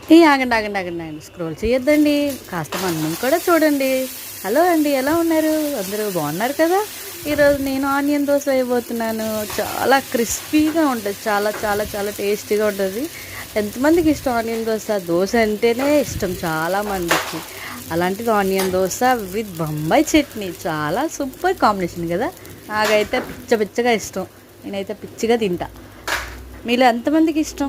ఆగండి ఆగండి ఆగండి ఆగండి, స్క్రోల్ చేయొద్దండి, కాస్త మనం కూడా చూడండి. హలో అండి, ఎలా ఉన్నారు? అందరూ బాగున్నారు కదా? ఈరోజు నేను ఆనియన్ దోశ వేయబోతున్నాను. చాలా క్రిస్పీగా ఉంటుంది, చాలా చాలా చాలా టేస్టీగా ఉంటుంది. ఎంతమందికి ఇష్టం ఆనియన్ దోశ? దోశ అంటేనే ఇష్టం చాలామందికి. అలాంటిది ఆనియన్ దోశ విత్ బొంబాయి చట్నీ, చాలా సూపర్ కాంబినేషన్ కదా. నాకైతే పిచ్చ పిచ్చగా ఇష్టం, నేనైతే పిచ్చిగా తింటా. మీలో ఎంతమందికి ఇష్టం?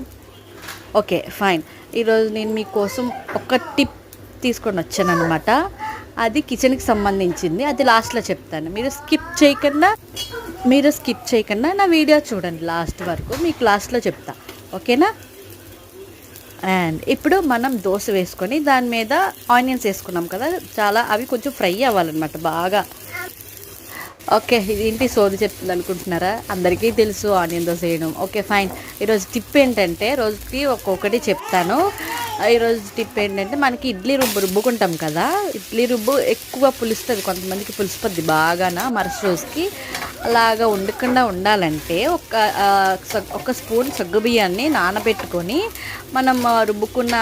Okay, fine. ఈరోజు నేను మీకోసం ఒక టిప్ తీసుకొని వచ్చాను అనమాట. అది కిచెన్కి సంబంధించింది, అది లాస్ట్లో చెప్తాను. మీరు స్కిప్ చేయకుండా నా వీడియో చూడండి లాస్ట్ వరకు, మీకు లాస్ట్లో చెప్తా. ఓకేనా? అండ్ ఇప్పుడు మనం దోశ వేసుకొని దాని మీద ఆనియన్స్ వేసుకున్నాం కదా, చాలా అవి కొంచెం ఫ్రై అవ్వాలన్నమాట బాగా. ఓకే, ఇదేంటి సోది చెప్తుంది అనుకుంటున్నారా? అందరికీ తెలుసు ఆనియన్ దోశ వేయడం. Okay, fine. ఈరోజు టిప్ ఏంటంటే, రోజుకి ఒక్కొక్కటి చెప్తాను. ఈరోజు టిప్ ఏంటంటే, మనకి ఇడ్లీ రుబ్బుకుంటాం కదా, ఇడ్లీ రుబ్బు ఎక్కువ పులుస్తుంది, కొంతమందికి పులుసుపద్ది బాగానా మరుసటి రోజుకి. అలాగా ఉండకుండా ఉండాలంటే ఒక స్పూన్ సగ్గుబియ్యాన్ని నానబెట్టుకొని మనం రుబ్బుకున్న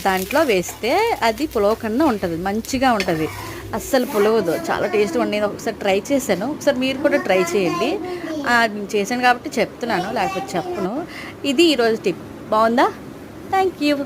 దాంట్లో వేస్తే అది పులవకుండా ఉంటుంది, మంచిగా ఉంటుంది, అస్సలు పులవదు, చాలా టేస్ట్గా ఉంది. నేను ఒకసారి ట్రై చేశాను, ఒకసారి మీరు కూడా ట్రై చేయండి. నేను చేశాను కాబట్టి చెప్తున్నాను, లేకపోతే చెప్పను. ఇది ఈరోజు టిప్. బాగుందా? Thank you.